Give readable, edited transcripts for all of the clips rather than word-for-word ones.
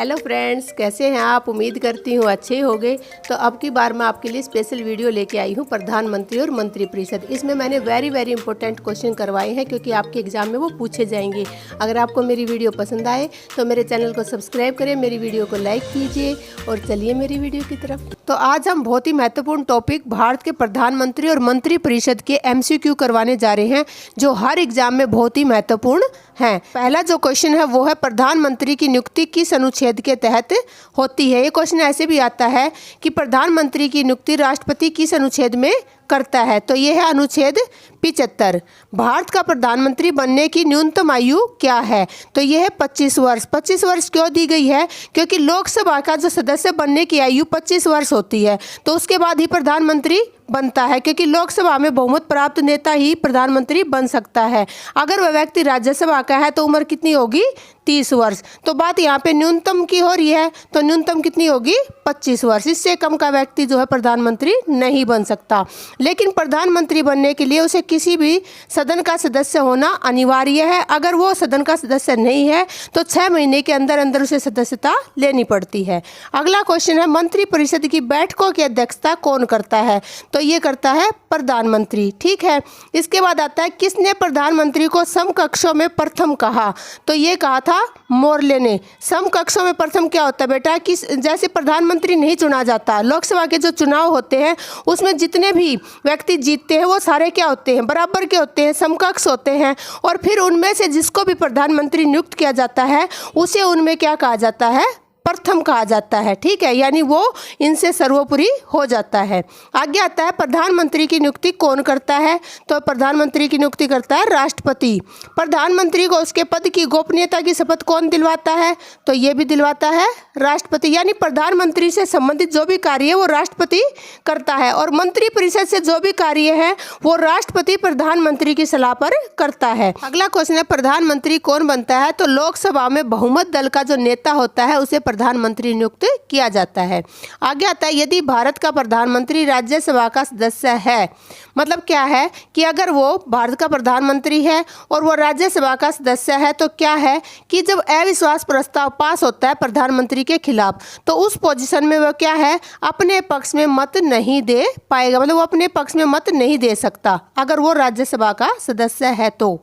Hello friends, कैसे हैं आप। उम्मीद करती हूँ अच्छे ही होंगे। तो अब की बार मैं आपके लिए स्पेशल वीडियो लेके आई हूँ प्रधानमंत्री और मंत्रिपरिषद। इसमें मैंने वेरी इंपॉर्टेंट क्वेश्चन करवाए हैं क्योंकि आपके एग्जाम में वो पूछे जाएंगे। अगर आपको मेरी वीडियो पसंद आए तो मेरे चैनल को सब्सक्राइब करें, मेरी वीडियो को लाइक कीजिए और चलिए मेरी वीडियो की तरफ। तो आज हम बहुत ही महत्वपूर्ण टॉपिक भारत के प्रधानमंत्री और मंत्रिपरिषद के MCQ करवाने जा रहे हैं, जो हर एग्जाम में बहुत ही महत्वपूर्ण है। पहला जो क्वेश्चन है वो है प्रधानमंत्री की नियुक्ति किस अनुच्छेद के तहत होती है। ये क्वेश्चन ऐसे भी आता है कि प्रधानमंत्री की नियुक्ति राष्ट्रपति किस अनुच्छेद में करता है। तो ये है अनुच्छेद 75। भारत का प्रधानमंत्री बनने की न्यूनतम आयु क्या है। तो ये है 25 वर्ष। 25 वर्ष क्यों दी गई है? क्योंकि लोकसभा का जो सदस्य बनने की आयु 25 वर्ष होती है, तो उसके बाद ही प्रधानमंत्री बनता है, क्योंकि लोकसभा में बहुमत प्राप्त नेता ही प्रधानमंत्री बन सकता है। अगर वह व्यक्ति राज्यसभा का है तो उम्र कितनी होगी? 30 वर्ष। तो बात यहाँ पे न्यूनतम की हो रही है, तो न्यूनतम कितनी होगी? 25 वर्ष। इससे कम का व्यक्ति जो है प्रधानमंत्री नहीं बन सकता। लेकिन प्रधानमंत्री बनने के लिए उसे किसी भी सदन का सदस्य होना अनिवार्य है। अगर वो सदन का सदस्य नहीं है तो 6 महीने के अंदर अंदर उसे सदस्यता लेनी पड़ती है। अगला क्वेश्चन है मंत्रिपरिषद की बैठकों की अध्यक्षता कौन करता है। तो ये करता है प्रधानमंत्री। ठीक है। इसके बाद आता है किसने प्रधानमंत्री को समकक्षों में प्रथम कहा। तो ये कहा था मोर्ले ने। समकक्षों में प्रथम क्या होता है बेटा? कि जैसे प्रधानमंत्री नहीं चुना जाता, लोकसभा के जो चुनाव होते हैं उसमें जितने भी व्यक्ति जीतते हैं वो सारे क्या होते हैं? बराबर के होते हैं, समकक्ष होते हैं। और फिर उनमें से जिसको भी प्रधानमंत्री नियुक्त किया जाता है उसे उनमें क्या कहा जाता है? प्रथम कहा जाता है। ठीक है, यानी वो इनसे सर्वोपरि हो जाता है। आगे आता है प्रधानमंत्री की नियुक्ति कौन करता है। तो प्रधानमंत्री की नियुक्ति करता है राष्ट्रपति। प्रधानमंत्री को उसके पद की गोपनीयता की शपथ कौन दिलवाता है। तो ये भी दिलवाता है राष्ट्रपति। यानी प्रधानमंत्री से संबंधित जो भी कार्य है वो राष्ट्रपति करता है, और मंत्रिपरिषद से जो भी कार्य है वो राष्ट्रपति प्रधानमंत्री की सलाह पर करता है। अगला क्वेश्चन है प्रधानमंत्री कौन बनता है। तो लोकसभा में बहुमत दल का जो नेता होता है उसे प्रधानमंत्री नियुक्त किया जाता है। आगे आता है यदि भारत का प्रधानमंत्री राज्यसभा का सदस्य है, मतलब क्या है कि अगर वो भारत का प्रधानमंत्री है और वो राज्यसभा का सदस्य है तो क्या है कि जब अविश्वास प्रस्ताव पास होता है प्रधानमंत्री के खिलाफ तो उस पोजीशन में वो क्या है? अपने पक्ष में मत नहीं दे पाएगा, मतलब वो अपने पक्ष में मत नहीं दे सकता अगर वो राज्यसभा का सदस्य है तो।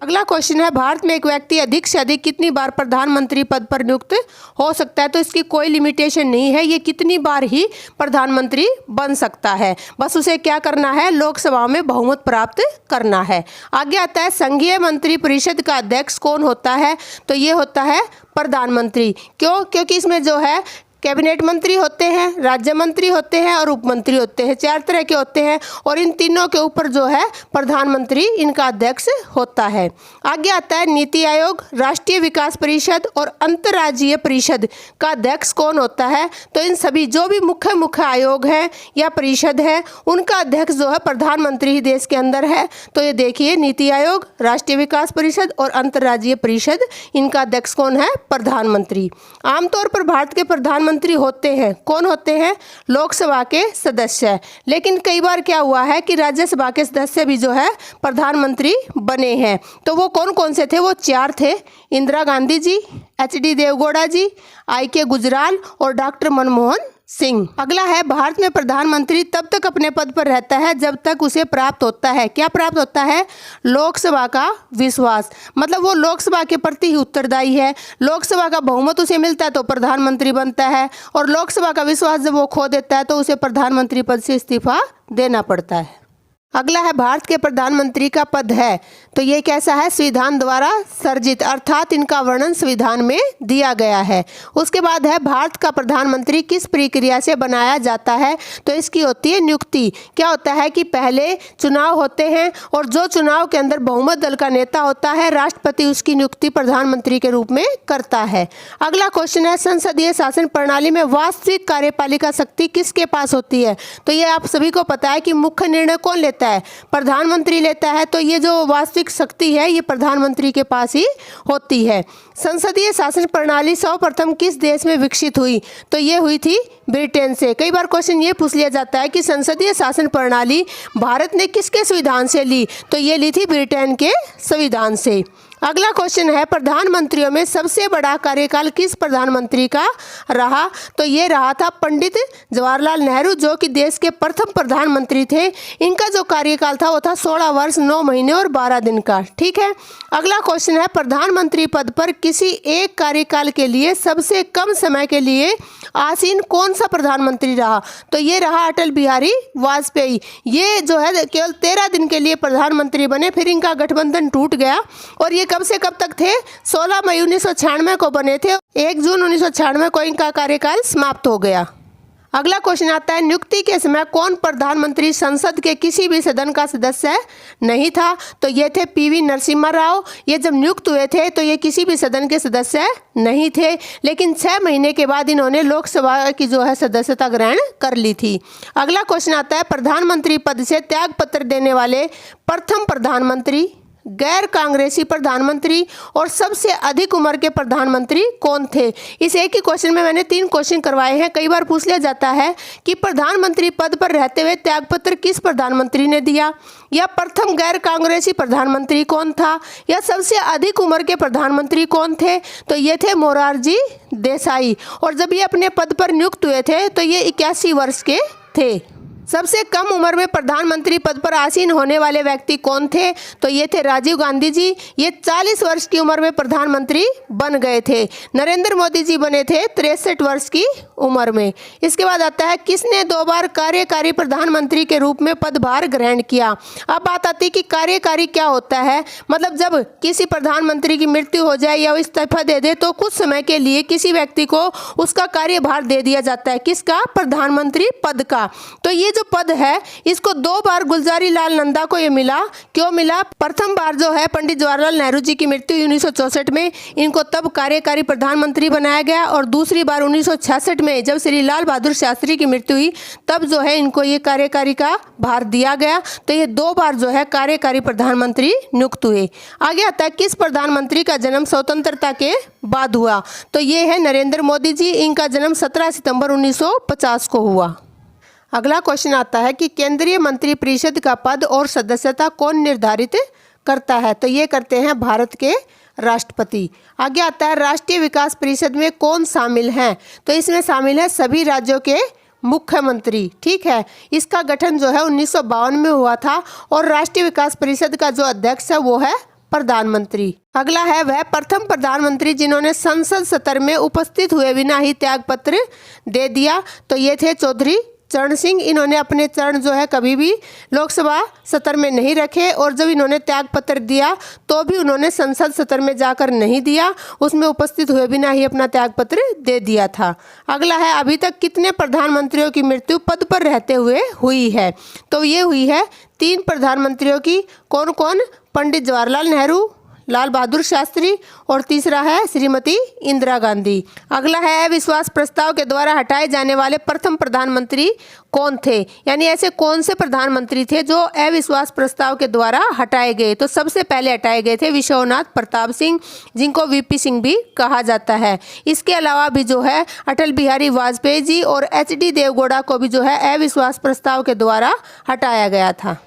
अगला क्वेश्चन है भारत में एक व्यक्ति अधिक से अधिक कितनी बार प्रधानमंत्री पद पर नियुक्त हो सकता है। तो इसकी कोई लिमिटेशन नहीं है, ये कितनी बार ही प्रधानमंत्री बन सकता है। बस उसे क्या करना है? लोकसभा में बहुमत प्राप्त करना है। आगे आता है संघीय मंत्रिपरिषद का अध्यक्ष कौन होता है। तो ये होता है प्रधानमंत्री। क्यों? क्योंकि इसमें जो है कैबिनेट मंत्री होते हैं, राज्य मंत्री होते हैं और उप मंत्री होते हैं। 4 तरह के होते हैं और इन तीनों के ऊपर जो है प्रधानमंत्री इनका अध्यक्ष होता है। आगे आता है नीति आयोग, राष्ट्रीय विकास परिषद और अंतर्राज्यीय परिषद का अध्यक्ष कौन होता है। तो इन सभी जो भी मुख्य आयोग हैं या परिषद है उनका अध्यक्ष जो है प्रधानमंत्री ही देश के अंदर है। तो ये देखिए नीति आयोग, राष्ट्रीय विकास परिषद और अंतर्राज्यीय परिषद, इनका अध्यक्ष कौन है? प्रधानमंत्री। आमतौर पर भारत के प्रधानमंत्री होते हैं, कौन होते हैं? लोकसभा के सदस्य। लेकिन कई बार क्या हुआ है कि राज्यसभा के सदस्य भी जो है प्रधानमंत्री बने हैं। तो वो कौन कौन से थे? वो 4 थे। इंदिरा गांधी जी, HD देवगौड़ा जी, IK गुजराल और डॉक्टर मनमोहन सिंह। अगला है भारत में प्रधानमंत्री तब तक अपने पद पर रहता है जब तक उसे प्राप्त होता है। क्या प्राप्त होता है? लोकसभा का विश्वास। मतलब वो लोकसभा के प्रति ही उत्तरदायी है। लोकसभा का बहुमत उसे मिलता है तो प्रधानमंत्री बनता है, और लोकसभा का विश्वास जब वो खो देता है तो उसे प्रधानमंत्री पद से इस्तीफा देना पड़ता है। अगला है भारत के प्रधानमंत्री का पद है। तो ये कैसा है? संविधान द्वारा सर्जित, अर्थात इनका वर्णन संविधान में दिया गया है। उसके बाद है भारत का प्रधानमंत्री किस प्रक्रिया से बनाया जाता है। तो इसकी होती है नियुक्ति। क्या होता है कि पहले चुनाव होते हैं और जो चुनाव के अंदर बहुमत दल का नेता होता है राष्ट्रपति उसकी नियुक्ति प्रधानमंत्री के रूप में करता है। अगला क्वेश्चन है संसदीय शासन प्रणाली में वास्तविक कार्यपालिका शक्ति किसके पास होती है। तो ये आप सभी को पता है कि मुख्य निर्णय कौन लेता है? प्रधानमंत्री लेता है। तो ये जो वास्तविक शक्ति है ये प्रधानमंत्री के पास ही होती है। संसदीय शासन प्रणाली सर्वप्रथम किस देश में विकसित हुई। तो ये हुई थी ब्रिटेन से। कई बार क्वेश्चन ये पूछ लिया जाता है कि संसदीय शासन प्रणाली भारत ने किसके संविधान से ली। तो ये ली थी ब्रिटेन के संविधान से। अगला क्वेश्चन है, प्रधानमंत्रियों में सबसे बड़ा कार्यकाल किस प्रधानमंत्री का रहा? तो ये रहा था पंडित जवाहरलाल नेहरू, जो कि देश के प्रथम प्रधानमंत्री थे। इनका जो कार्यकाल था वो था 16 वर्ष 9 महीने और 12 दिन का। ठीक है। अगला क्वेश्चन है, प्रधानमंत्री पद पर किसी एक कार्यकाल के लिए सबसे कम समय के लिए आसीन कौन सा प्रधानमंत्री रहा? तो ये रहा अटल बिहारी वाजपेयी। ये जो है केवल 13 दिन के लिए प्रधानमंत्री बने, फिर इनका गठबंधन टूट गया और ये कब से कब तक थे? 16 मई 1996 को बने थे। 1 जून 1996 को इनका कार्यकाल समाप्त हो गया। अगला क्वेश्चन आता है, नियुक्ति के समय कौन प्रधानमंत्री संसद के किसी भी सदन का सदस्य नहीं था? तो ये थे पीवी नरसिम्हा राव। ये जब नियुक्त हुए थे तो ये किसी भी सदन के सदस्य नहीं थे, लेकिन 6 महीने के बाद इन्होंने लोकसभा की जो है सदस्यता ग्रहण कर ली थी। अगला क्वेश्चन आता है, प्रधानमंत्री पद से त्यागपत्र देने वाले प्रथम प्रधानमंत्री, गैर कांग्रेसी प्रधानमंत्री और सबसे अधिक उम्र के प्रधानमंत्री कौन थे? इस एक ही क्वेश्चन में मैंने 3 क्वेश्चन करवाए हैं। कई बार पूछ लिया जाता है कि प्रधानमंत्री पद पर रहते हुए त्यागपत्र किस प्रधानमंत्री ने दिया, या प्रथम गैर कांग्रेसी प्रधानमंत्री कौन था, या सबसे अधिक उम्र के प्रधानमंत्री कौन थे? तो ये थे मोरारजी देसाई। और जब ये अपने पद पर नियुक्त हुए थे तो ये 81 वर्ष के थे। सबसे कम उम्र में प्रधानमंत्री पद पर आसीन होने वाले व्यक्ति कौन थे? तो ये थे राजीव गांधी जी। ये 40 वर्ष की उम्र में प्रधानमंत्री बन गए थे। नरेंद्र मोदी जी बने थे 63 वर्ष की उम्र में। इसके बाद आता है, किसने 2 बार कार्यकारी प्रधानमंत्री के रूप में पदभार ग्रहण किया? अब बात आती है कि कार्यकारी क्या होता है। मतलब जब किसी प्रधानमंत्री की मृत्यु हो जाए या वो इस्तीफा दे दे तो कुछ समय के लिए किसी व्यक्ति को उसका कार्यभार दे दिया जाता है। किसका? प्रधानमंत्री पद का। तो ये जो पद है इसको 2 बार गुलजारी लाल नंदा को ये मिला। क्यों मिला? प्रथम बार जो है पंडित जवाहरलाल नेहरू जी की मृत्यु 1964 में, इनको तब कार्यकारी प्रधानमंत्री बनाया गया, और दूसरी बार 1966 में जब श्री लाल बहादुर शास्त्री की मृत्यु हुई तब जो है इनको ये कार्यकारी का भार दिया गया। तो ये 2 बार जो है कार्यकारी प्रधानमंत्री नियुक्त हुए। आगे आता है, किस प्रधानमंत्री का जन्म स्वतंत्रता के बाद हुआ? तो ये है नरेंद्र मोदी जी। इनका जन्म 17 सितंबर 1950 को हुआ। अगला क्वेश्चन आता है कि केंद्रीय मंत्रिपरिषद का पद और सदस्यता कौन निर्धारित करता है? तो ये करते हैं भारत के राष्ट्रपति। आगे आता है, राष्ट्रीय विकास परिषद में कौन शामिल हैं? तो इसमें शामिल है सभी राज्यों के मुख्यमंत्री। ठीक है। इसका गठन जो है 1952 में हुआ था और राष्ट्रीय विकास परिषद का जो अध्यक्ष है वो है प्रधानमंत्री। अगला है, वह प्रथम प्रधानमंत्री जिन्होंने संसद सत्र में उपस्थित हुए बिना ही त्यागपत्र दे दिया। तो ये थे चौधरी चरण सिंह। इन्होंने अपने चरण जो है कभी भी लोकसभा सत्र में नहीं रखे, और जब इन्होंने त्यागपत्र दिया तो भी उन्होंने संसद सत्र में जाकर नहीं दिया, उसमें उपस्थित हुए बिना ही अपना त्यागपत्र दे दिया था। अगला है, अभी तक कितने प्रधानमंत्रियों की मृत्यु पद पर रहते हुए हुई है? तो ये हुई है 3 प्रधानमंत्रियों की। कौन कौन? पंडित जवाहरलाल नेहरू, लाल बहादुर शास्त्री और तीसरा है श्रीमती इंदिरा गांधी। अगला है, अविश्वास प्रस्ताव के द्वारा हटाए जाने वाले प्रथम प्रधानमंत्री कौन थे? यानी ऐसे कौन से प्रधानमंत्री थे जो अविश्वास प्रस्ताव के द्वारा हटाए गए? तो सबसे पहले हटाए गए थे विश्वनाथ प्रताप सिंह, जिनको वीपी सिंह भी कहा जाता है। इसके अलावा भी जो है अटल बिहारी वाजपेयी जी और एचडी देवगौड़ा को भी जो है अविश्वास प्रस्ताव के द्वारा हटाया गया था।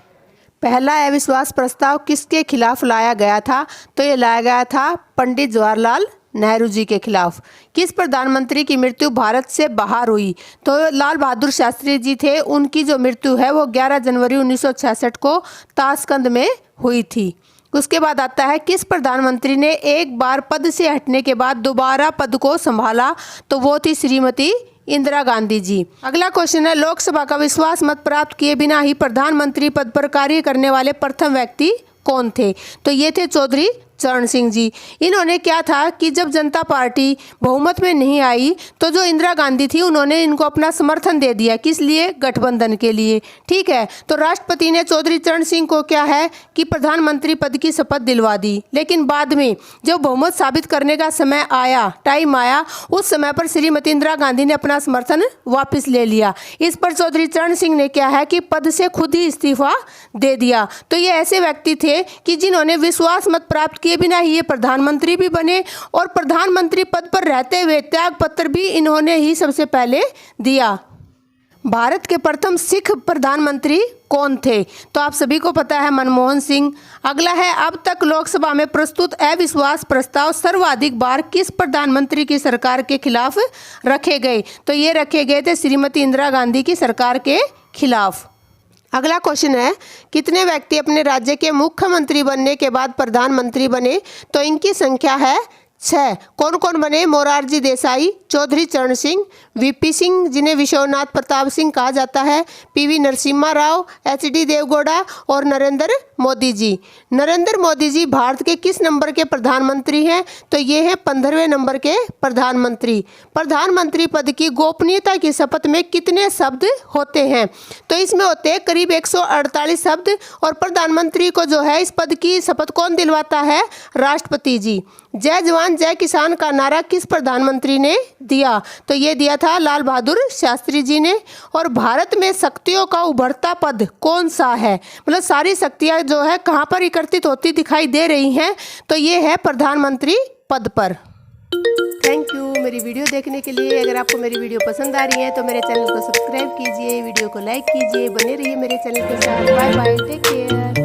पहला अविश्वास प्रस्ताव किसके खिलाफ लाया गया था? तो ये लाया गया था पंडित जवाहरलाल नेहरू जी के खिलाफ। किस प्रधानमंत्री की मृत्यु भारत से बाहर हुई? तो लाल बहादुर शास्त्री जी थे। उनकी जो मृत्यु है वो 11 जनवरी 1966 को ताशकंद में हुई थी। उसके बाद आता है, किस प्रधानमंत्री ने एक बार पद से हटने के बाद दोबारा पद को संभाला? तो वो थी श्रीमती इंदिरा गांधी जी। अगला क्वेश्चन है, लोकसभा का विश्वास मत प्राप्त किए बिना ही प्रधानमंत्री पद पर कार्य करने वाले प्रथम व्यक्ति कौन थे? तो ये थे चौधरी चरण सिंह जी। इन्होंने क्या था कि जब जनता पार्टी बहुमत में नहीं आई तो जो इंदिरा गांधी थी उन्होंने इनको अपना समर्थन दे दिया। किस लिए? गठबंधन के लिए। ठीक है। तो राष्ट्रपति ने चौधरी चरण सिंह को क्या है कि प्रधानमंत्री पद की शपथ दिलवा दी, लेकिन बाद में जब बहुमत साबित करने का समय आया, टाइम आया, उस समय पर श्रीमती इंदिरा गांधी ने अपना समर्थन वापस ले लिया। इस पर चौधरी चरण सिंह ने क्या है कि पद से खुद ही इस्तीफा दे दिया। तो ये ऐसे व्यक्ति थे कि जिन्होंने विश्वास मत प्राप्त किए बिना ही ये प्रधानमंत्री भी बने और प्रधानमंत्री पद पर रहते हुए त्याग पत्र भी इन्होंने ही सबसे पहले दिया। भारत के प्रथम सिख प्रधानमंत्री कौन थे? तो आप सभी को पता है मनमोहन सिंह। अगला है, अब तक लोकसभा में प्रस्तुत अविश्वास प्रस्ताव सर्वाधिक बार किस प्रधानमंत्री की सरकार के खिलाफ रखे गए? तो ये रखे गए थे श्रीमती इंदिरा गांधी की सरकार के खिलाफ। अगला क्वेश्चन है, कितने व्यक्ति अपने राज्य के मुख्यमंत्री बनने के बाद प्रधानमंत्री बने? तो इनकी संख्या है 6। कौन कौन बने? मोरारजी देसाई, चौधरी चरण सिंह, वीपी सिंह जिन्हें विश्वनाथ प्रताप सिंह कहा जाता है, पीवी नरसिम्हा राव, एचडी देवगौड़ा और नरेंद्र मोदी जी। नरेंद्र मोदी जी भारत के किस नंबर के प्रधानमंत्री हैं? तो ये हैं 15वें नंबर के प्रधानमंत्री। प्रधानमंत्री पद की गोपनीयता की शपथ में कितने शब्द होते हैं? तो इसमें होते हैं करीब 148 शब्द। और प्रधानमंत्री को जो है इस पद की शपथ कौन दिलवाता है? राष्ट्रपति जी। जय जवान जय किसान का नारा किस प्रधानमंत्री ने दिया? तो ये दिया था लाल बहादुर शास्त्री जी ने। और भारत में शक्तियों का उभरता पद कौन सा है? मतलब सारी शक्तियां जो है कहाँ पर एकत्रित होती दिखाई दे रही हैं? तो ये है प्रधानमंत्री पद पर। थैंक यू मेरी वीडियो देखने के लिए। अगर आपको मेरी वीडियो पसंद आ रही है तो मेरे चैनल को सब्सक्राइब कीजिए, वीडियो को लाइक कीजिए, बने रहिए मेरे चैनल के साथ। Bye bye, take care.